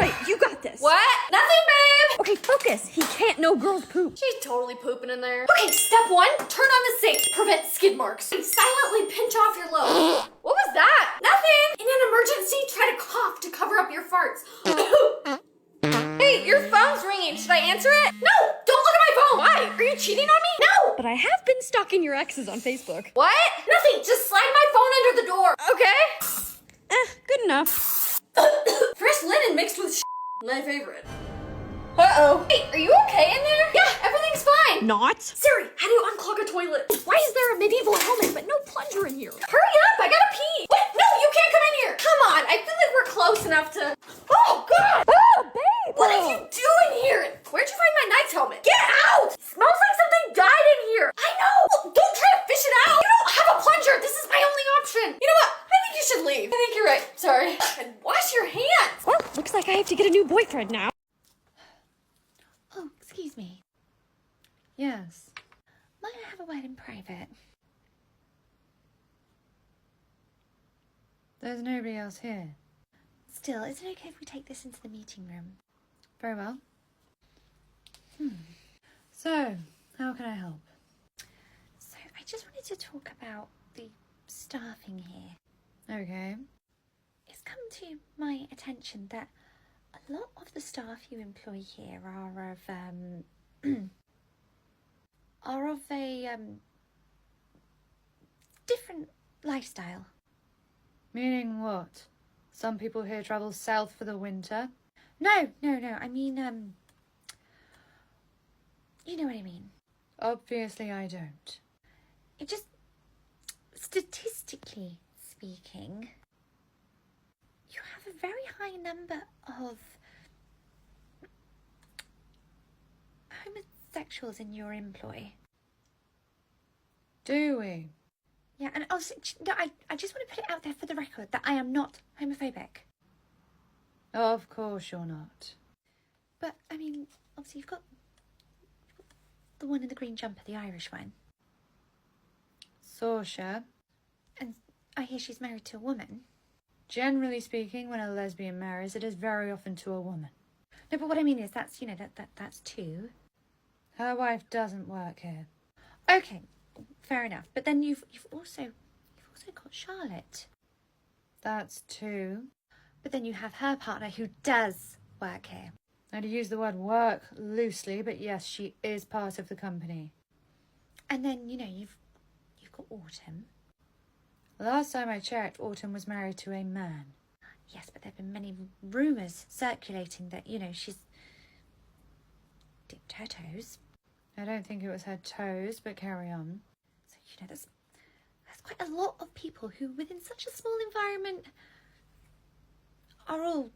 right, you got this. What? Nothing, babe! Okay, focus. He can't know girls poop. She's totally pooping in there. Okay, step 1, turn on the sink. Prevent skid marks. Silently pinch off your load. What was that? Nothing! In an emergency, try to cough to cover up your farts. Hey, your phone's ringing. Should I answer it? No! Don't look at my phone! Why? Are you cheating on me? No! But I have been stalking your exes on Facebook. What? Nothing! Just slide my phone under the door. Okay? Good enough. Fresh linen mixed with my favorite. Uh-oh. Hey, are you okay in there? Yeah, everything's fine. Not. Siri, how do you unclog a toilet? Why is there a medieval helmet but no plunger in here? Hurry up, I gotta pee. What? No, you can't come in here. Come on, I feel like we're close enough to... Oh, God. Oh, babe. What are you doing here? Where'd you find my knife's helmet? Get out! Smells like something died in here. I know. Well, don't try to fish it out. You don't have a plunger. This is my only option. You know what? I think you should leave. I think you're right. Sorry. And wash your hands. Well, looks like I have to get a new boyfriend now. Oh, excuse me. Yes. Might I have a word in private? There's nobody else here. Still, is it okay if we take this into the meeting room? Very well. So, how can I help? So, I just wanted to talk about the staffing here. Okay. It's come to my attention that a lot of the staff you employ here are of a different lifestyle. Meaning what? Some people here travel south for the winter? No. I mean, you know what I mean. Obviously I don't. It just, statistically speaking, you have a very high number of homosexuals in your employ. Do we? Yeah, and also, no, I just want to put it out there for the record that I am not homophobic. Of course you're not. But, I mean, obviously you've got the one in the green jumper, the Irish one. Saoirse. And I hear she's married to a woman. Generally speaking, when a lesbian marries, it is very often to a woman. No, but what I mean is that's, that's two. Her wife doesn't work here. Okay, fair enough. But then you've also got Charlotte. That's two. But then you have her partner who does work here. I'd use the word work loosely, but yes, she is part of the company. And then, you've got Autumn. Last time I checked, Autumn was married to a man. Yes, but there have been many rumours circulating that, she's dipped her toes. I don't think it was her toes, but carry on. So, there's quite a lot of people who, within such a small environment, are all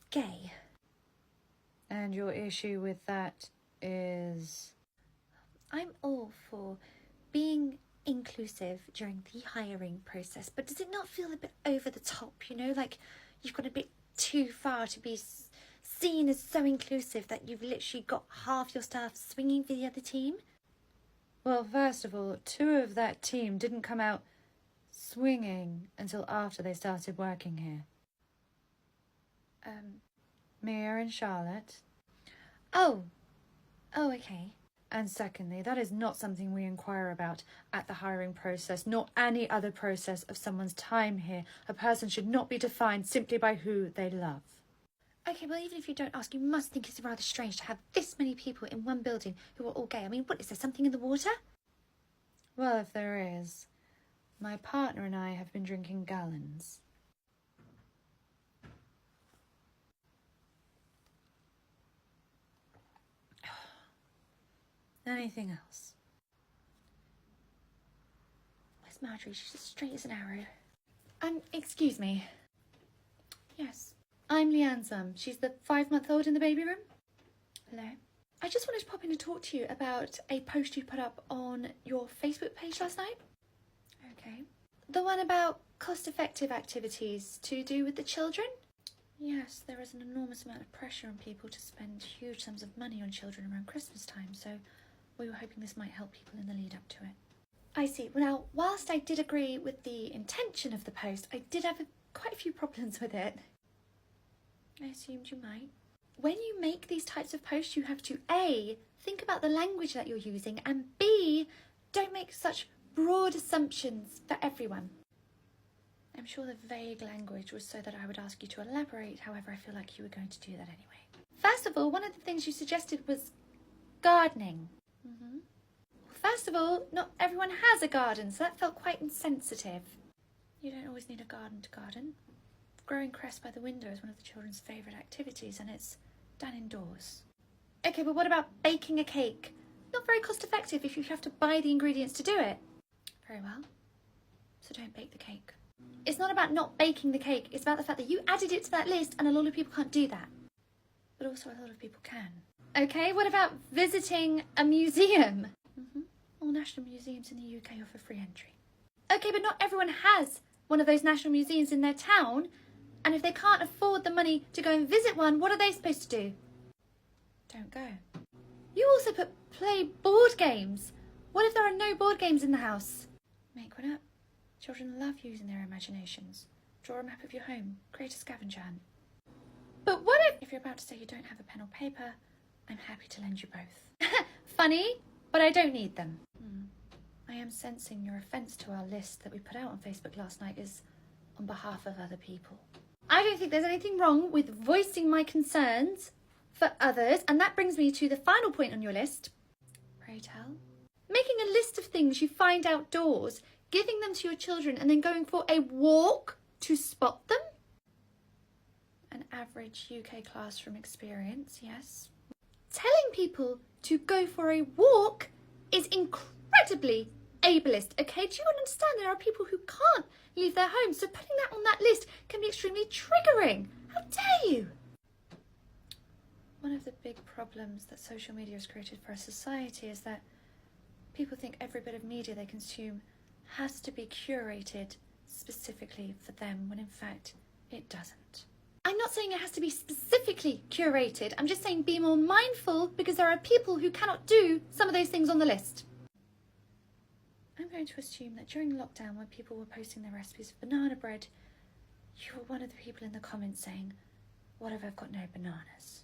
gay. And your issue with that is? I'm all for being inclusive during the hiring process, but does it not feel a bit over the top, like you've gone a bit too far to be seen as so inclusive that you've literally got half your staff swinging for the other team? Well, first of all, two of that team didn't come out swinging until after they started working here. Mia and Charlotte. Oh, okay. And secondly, that is not something we inquire about at the hiring process, nor any other process of someone's time here. A person should not be defined simply by who they love. Okay, well, even if you don't ask, you must think it's rather strange to have this many people in one building who are all gay. I mean, what, is there something in the water? Well, if there is, my partner and I have been drinking gallons. Anything else? Where's Marjorie? She's as straight as an arrow. Excuse me. Yes, I'm Leanne Sum. She's the 5-month-old in the baby room. Hello. I just wanted to pop in and talk to you about a post you put up on your Facebook page last night. Okay. The one about cost-effective activities to do with the children? Yes, there is an enormous amount of pressure on people to spend huge sums of money on children around Christmas time, so we were hoping this might help people in the lead up to it. I see. Well, now, whilst I did agree with the intention of the post, I did have quite a few problems with it. I assumed you might. When you make these types of posts, you have to A, think about the language that you're using, and B, don't make such broad assumptions for everyone. I'm sure the vague language was so that I would ask you to elaborate, however, I feel like you were going to do that anyway. First of all, one of the things you suggested was gardening. First of all, not everyone has a garden, so that felt quite insensitive. You don't always need a garden to garden. Growing cress by the window is one of the children's favourite activities, and it's done indoors. Okay, but what about baking a cake? Not very cost effective if you have to buy the ingredients to do it. Very well. So don't bake the cake. It's not about not baking the cake, it's about the fact that you added it to that list and a lot of people can't do that. But also a lot of people can. Okay, what about visiting a museum? All national museums in the UK offer free entry. Okay, but not everyone has one of those national museums in their town, and if they can't afford the money to go and visit one, what are they supposed to do? Don't go. You also put play board games. What if there are no board games in the house? Make one up. Children love using their imaginations. Draw a map of your home. Create a scavenger hunt. But what if you're about to say you don't have a pen or paper, I'm happy to lend you both. Funny, but I don't need them. I am sensing your offence to our list that we put out on Facebook last night is on behalf of other people. I don't think there's anything wrong with voicing my concerns for others, and that brings me to the final point on your list. Pray tell. Making a list of things you find outdoors, giving them to your children, and then going for a walk to spot them? An average UK classroom experience, yes. Telling people to go for a walk is incredibly ableist, okay? Do you understand there are people who can't leave their homes, so putting that on that list can be extremely triggering. How dare you? One of the big problems that social media has created for our society is that people think every bit of media they consume has to be curated specifically for them, when in fact it doesn't. I'm not saying it has to be specifically curated, I'm just saying be more mindful, because there are people who cannot do some of those things on the list. I'm going to assume that during lockdown, when people were posting their recipes of banana bread, you were one of the people in the comments saying, "What if I've got no bananas?"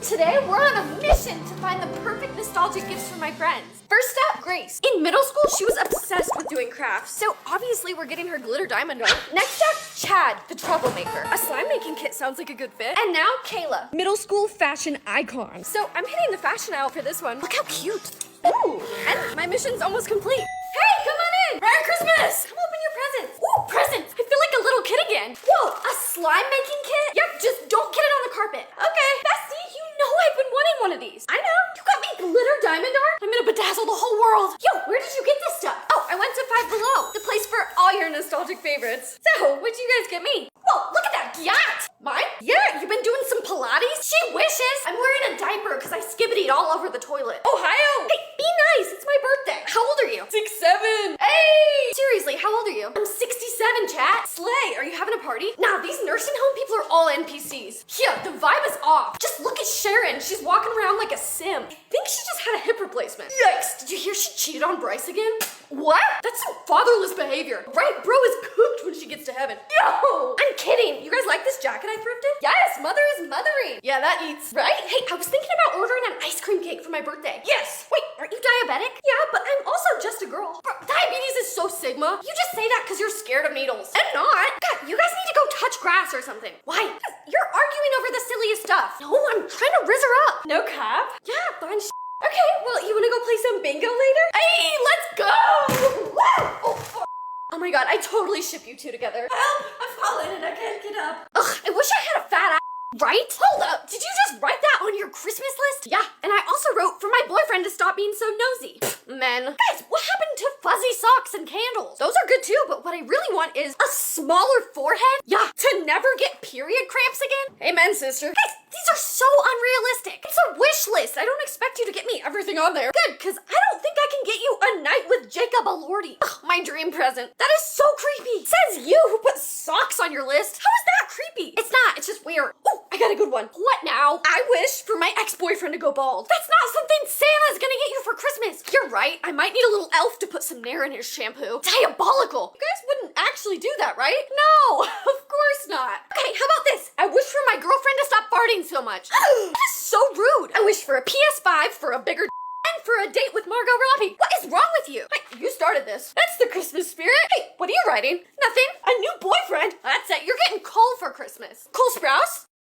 Today, we're on a mission to find the perfect nostalgic gifts for my friends. First up, Grace. In middle school, she was obsessed with doing crafts, so obviously we're getting her glitter diamond art. Next up, Chad, the troublemaker. A slime making kit sounds like a good fit. And now, Kayla. Middle school fashion icon. So I'm hitting the fashion aisle for this one. Look how cute. Ooh, and my mission's almost complete. Hey, come on in. Merry Christmas. Come open your presents. Ooh, presents. I feel like a little kid again. Whoa, a slime making kit? Yep, just don't get it on the carpet. Okay. Bestie, you know I've been wanting one of these. I know. You got me glitter diamond art? I'm gonna bedazzle the whole world. Yo, where did you get this stuff? Oh, I went to Five Below, the place for all your nostalgic favorites. So, what'd you guys get me? Whoa, look at that yacht. Mine? Yeah, you've been doing some Pilates? She wishes. I'm wearing a diaper because I skibbityed all over the toilet. Ohio! Hey, be nice. It's my birthday. How old are you? 6'7". Hey! Seriously, how old are you? I'm 67, chat. Slay, are you having a party? Nah, these nursing home people are all NPCs. Yeah, the vibe is off. Just look at Sharon. She's walking around like a sim. I think she just had a hip replacement. Yikes, did you hear she cheated on Bryce again? What? That's some fatherless behavior. Right, bro is cooked when she gets to heaven. Yo! I'm kidding. You guys like this jacket I thrifted? Yes, mother is mothering. Yeah, that eats. Right? Hey, I was thinking about ordering an ice cream cake for my birthday. Yes! Wait, aren't you diabetic? Yeah, but I'm also just a girl. Bro, diabetes is so sigma. You just say that because you're scared of needles. And not. God, you guys need to go touch grass or something. Why? You're arguing over the silliest stuff. No, I'm trying to rizz her up. No cap? Yeah, fun sh**. Okay, well, you wanna go play some bingo later? Hey, let's go! Woo! Oh my god, I totally ship you two together. Help! I've fallen and I can't get up. Ugh, I wish I had a fat ass. Right? Hold up, did you just write that on your Christmas list? Yeah, and I also wrote for my boyfriend to stop being so nosy. Men. Guys, what happened to fuzzy socks and candles? Those are good too, but what I really want is a smaller forehead. Yeah, to never get period cramps again. Amen, sister. Guys, these are so so unrealistic. It's a wish list. I don't expect you to get me everything on there. Good, because I don't think I can get you a night with Jacob Elordi. Ugh, my dream present. That is so creepy. Says you who put socks on your list. How is that creepy? It's not. It's just weird. Oh, I got a good one. What now? I wish for my ex-boyfriend to go bald. That's not something Santa's gonna get you for Christmas. You're right. I might need a little elf to put some Nair in his shampoo. Diabolical. You guys wouldn't actually do that, right? No, of course not. Okay, how about this? I wish for my girlfriend to stop farting so much. That is so rude. I wish for a PS5, for a bigger and for a date with Margot Robbie. What is wrong with you? Hey, you started this. That's the Christmas spirit. Hey, what are you writing? Nothing. A new boyfriend? That's it. You're getting Cole for Christmas. Cole Sprouse?